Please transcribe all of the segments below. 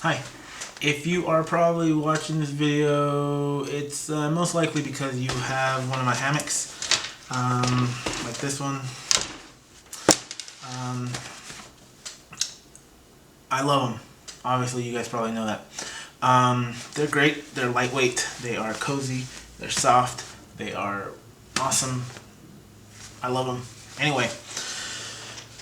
Hi. If you are probably watching this video, it's most likely because you have one of my hammocks, like this one. Um, I love them. Obviously, you guys probably know that. They're great. They're lightweight. They are cozy. They're soft. They are awesome. I love them. Anyway,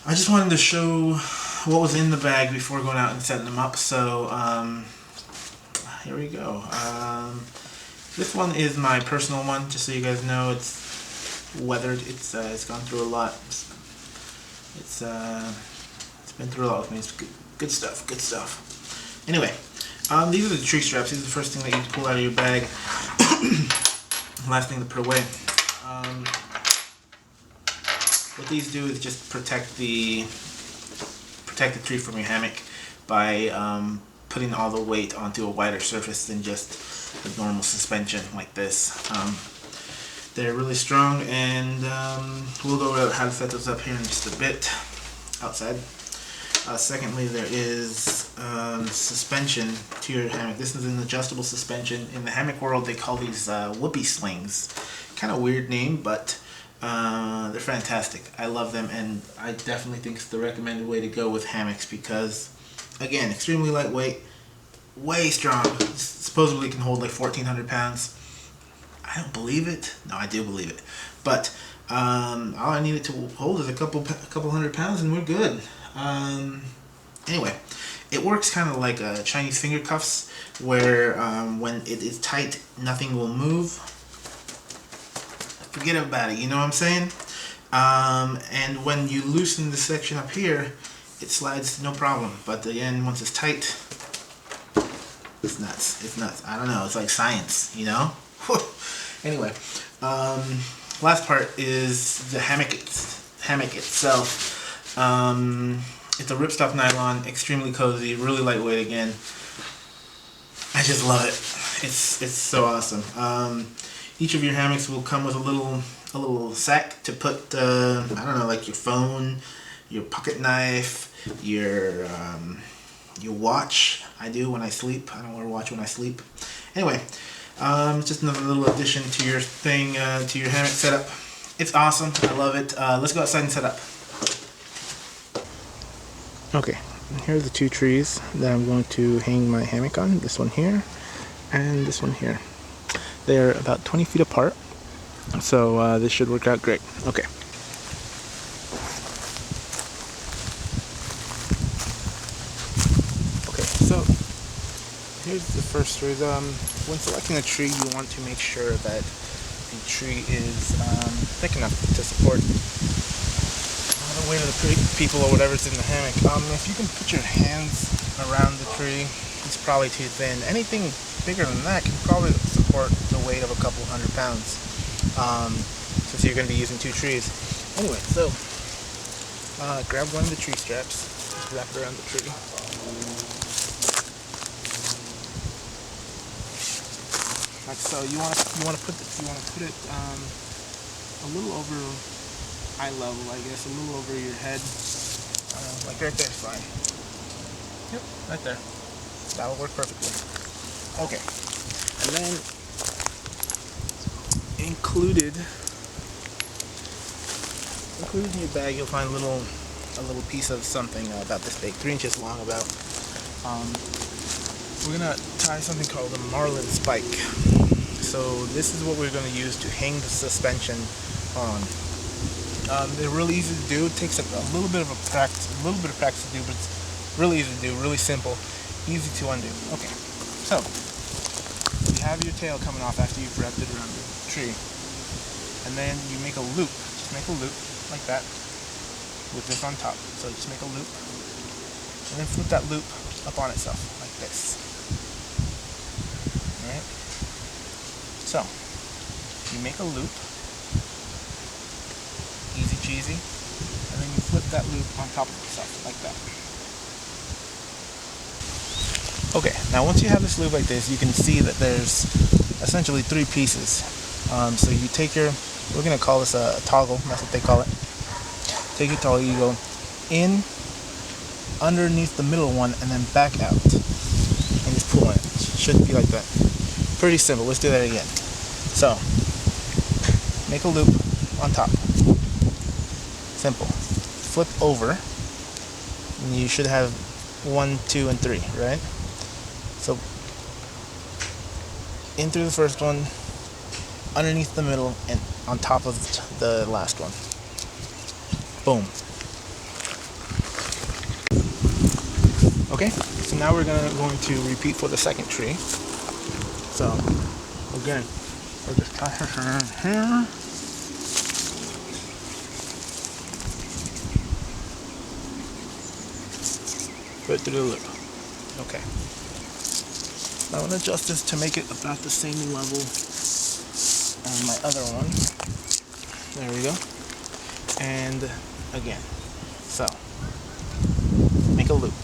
I just wanted to show what was in the bag before going out and setting them up. So here we go. This one is my personal one, just so you guys know. It's weathered. It's gone through a lot. It's been through a lot with me. It's good stuff. Good stuff. Anyway, these are the tree straps. These are the first thing that you pull out of your bag. Last thing to put away. What these do is just protect the tree from your hammock by putting all the weight onto a wider surface than just the normal suspension like this. They're really strong, and we'll go over how to set those up here in just a bit outside. Secondly, there is suspension to your hammock. This is an adjustable suspension. In the hammock world, they call these whoopee slings. Kind of weird name, but they're fantastic. I love them, and I definitely think it's the recommended way to go with hammocks because, again, extremely lightweight, way strong. Supposedly can hold like 1,400 pounds. I don't believe it. No, I do believe it. But all I need it to hold is a couple hundred pounds, and we're good. Anyway, it works kind of like Chinese finger cuffs, where when it is tight, nothing will move. Forget about it, you know what I'm saying? And when you loosen the section up here, it slides no problem. But again, once it's tight, it's nuts. It's nuts. I don't know. It's like science, you know? Anyway, last part is the hammock itself. It's a ripstop nylon, extremely cozy, really lightweight again. I just love it. It's so awesome. Each of your hammocks will come with a little sack to put I don't know, like your phone, your pocket knife, your watch. I do when I sleep. I don't wear a watch when I sleep. Anyway, just another little addition to your thing, to your hammock setup. It's awesome. I love it. Let's go outside and set up. Okay, here are the two trees that I'm going to hang my hammock on. This one here and this one here. They're about 20 feet apart, so this should work out great. Okay. Okay, so here's the first tree. When selecting a tree, you want to make sure that the tree is thick enough to support the weight of the people or whatever's in the hammock. If you can put your hands around the tree, it's probably too thin. Anything bigger than that can probably support the weight of a couple hundred pounds, since you're going to be using two trees. Anyway, so grab one of the tree straps, just wrap it around the tree. Like so. You want to put it a little over eye level, I guess, a little over your head, like right there. Fine. Yep, right there. That'll work perfectly. Okay, and then included in your bag, you'll find a little piece of something about this big, 3 inches long about. We're gonna tie something called a marlin spike. So this is what we're gonna use to hang the suspension on. They're really easy to do. It takes a little bit of practice to do, but it's really easy to do, really simple, easy to undo. Okay, so you have your tail coming off after you've wrapped it around the tree, and then you make a loop. Just make a loop like that with this on top. So just make a loop, and then flip that loop up on itself like this. All right. So you make a loop. Easy cheesy, and then you flip that loop on top of itself like that. Okay, now once you have this loop like this, you can see that there's essentially 3 pieces. So you take we're going to call this a toggle, that's what they call it. Take your toggle, you go in, underneath the middle one and then back out. And just pull on it. Should be like that. Pretty simple. Let's do that again. So, make a loop on top. Simple. Flip over. And you should have 1, 2, and 3, right? So, in through the first one, underneath the middle, and on top of the last one. Boom. Okay, so now we're going to repeat for the second tree. So, again, we'll just tie her around here. Put it through the loop. Okay. Now I'm going to adjust this to make it about the same level as my other one. There we go. And again. So, make a loop.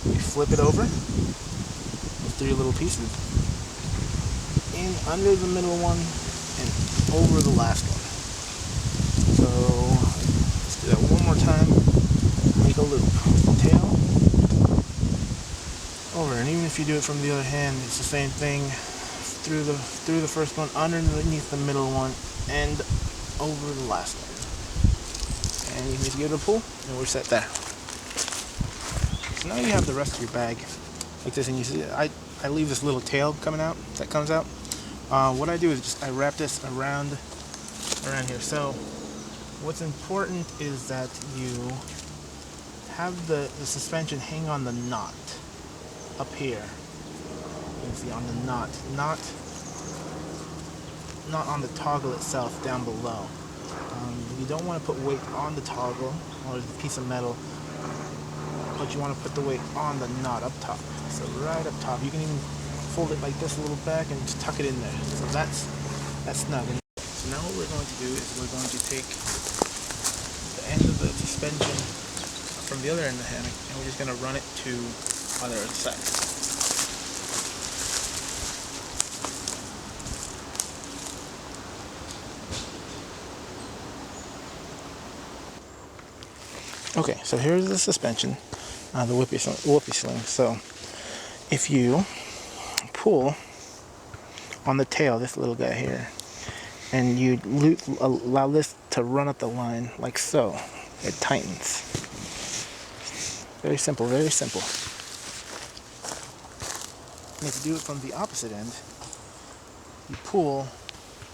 You flip it over with 3 little pieces. In under the middle one and over the last one. So, let's do that one more time. Make a loop. Tail. Over, and even if you do it from the other hand, it's the same thing. Through the first one, underneath the middle one, and over the last one. And you just give it a pull, and we're set there. So now you have the rest of your bag like this, and you see I leave this little tail coming out that comes out. What I do is just I wrap this around here. So what's important is that you have the suspension hang on the knot up here. You can see on the knot, not on the toggle itself down below. You don't want to put weight on the toggle or the piece of metal, but you want to put the weight on the knot up top. So right up top, you can even fold it like this a little back and just tuck it in there. So that's snug. So now what we're going to do is we're going to take the end of the suspension from the other end of the hammock, and we're just going to run it to other side. Okay, so here's the suspension, the whoopee sling. So if you pull on the tail, this little guy here, and you allow this to run up the line like so, it tightens. Very simple, very simple. And if you do it from the opposite end, you pull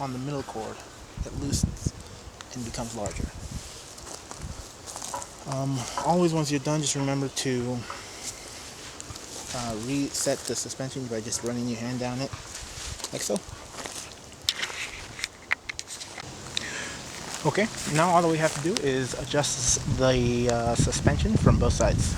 on the middle cord, it loosens and becomes larger. Always once you're done, just remember to reset the suspension by just running your hand down it, like so. Okay, now all that we have to do is adjust the suspension from both sides.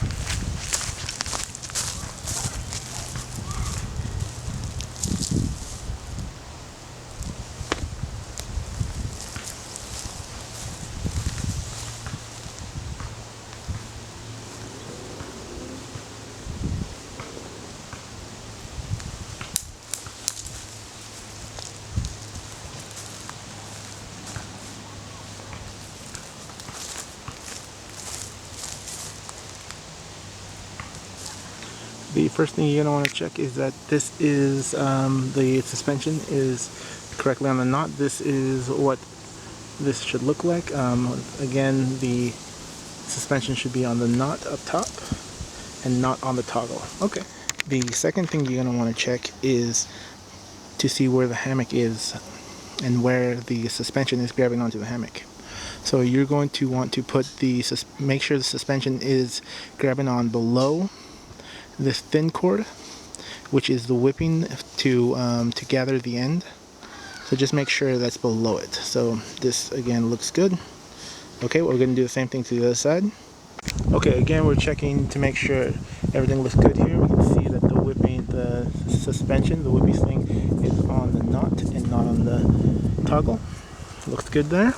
The first thing you're going to want to check is that this is the suspension is correctly on the knot. This is what this should look like. Again, the suspension should be on the knot up top and not on the toggle. Okay. The second thing you're going to want to check is to see where the hammock is and where the suspension is grabbing onto the hammock. So you're going to want to put make sure the suspension is grabbing on below this thin cord, which is the whipping to gather the end. So just make sure that's below it. So this again looks good. Okay, we're going to do the same thing to the other side. Okay, again we're checking to make sure everything looks good here. We can see that the suspension, the whippy sling, is on the knot and not on the toggle. Looks good there.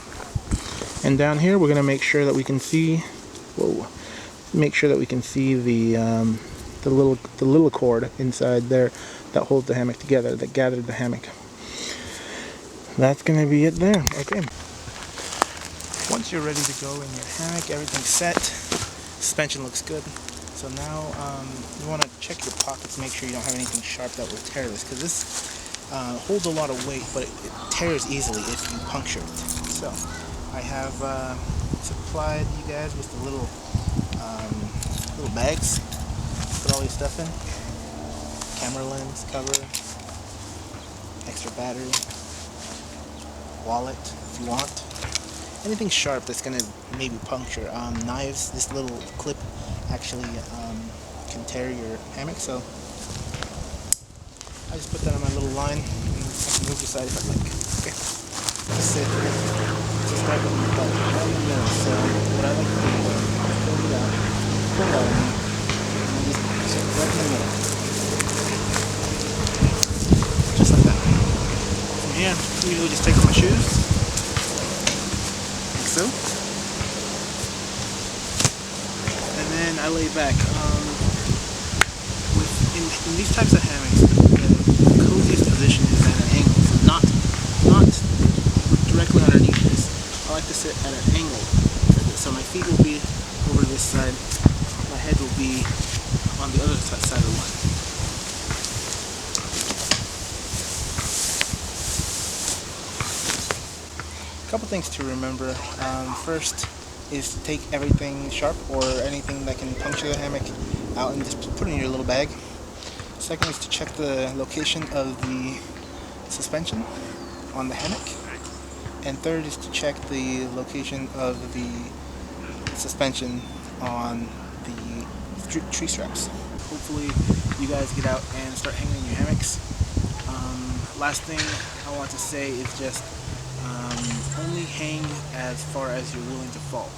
And down here we're going to make sure that we can see. Make sure that we can see the little cord inside there that holds the hammock together, that gathered the hammock. That's going to be it there. Okay. Once you're ready to go in your hammock, everything's set, Suspension looks good. So now you want to check your pockets, make sure you don't have anything sharp that will tear this, because this holds a lot of weight, but it tears easily if you puncture it. So I have supplied you guys with the little bags. Put all your stuff in. Camera lens cover, extra battery, wallet if you want. Anything sharp that's gonna maybe puncture. Knives, this little clip actually can tear your hammock, so I just put that on my little line and I can move aside if I like. Okay, that's it. Just start with the belt right in the middle. So what I like to do is pull it out, and just sit right in the middle. Just like that. From here, I usually just take off my shoes, like so. And then I lay back. In these types of hammocks, the coziest position is at an angle, so not directly underneath this. I like to sit at an angle, so my feet will be over this side, my head will be on the other side of the line. A couple things to remember. First is to take everything sharp or anything that can puncture the hammock out and just put it in your little bag. Second is to check the location of the suspension on the hammock. And third is to check the location of the suspension on the tree straps. Hopefully you guys get out and start hanging your hammocks. Last thing I want to say is just only hang as far as you're willing to fall.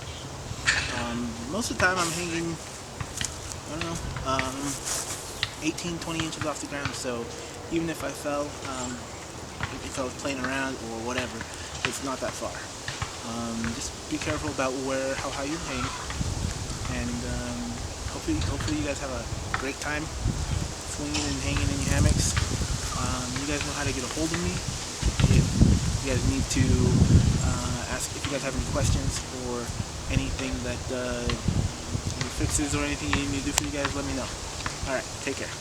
Most of the time I'm hanging, I don't know, 18, 20 inches off the ground, so even if I fell, if I was playing around or whatever, it's not that far. Just be careful about how high you hang, and hopefully you guys have a great time swinging and hanging in your hammocks. You guys know how to get a hold of me. If you guys need to ask, if you guys have any questions or anything that any fixes or anything you need me to do for you guys, let me know. Alright, take care.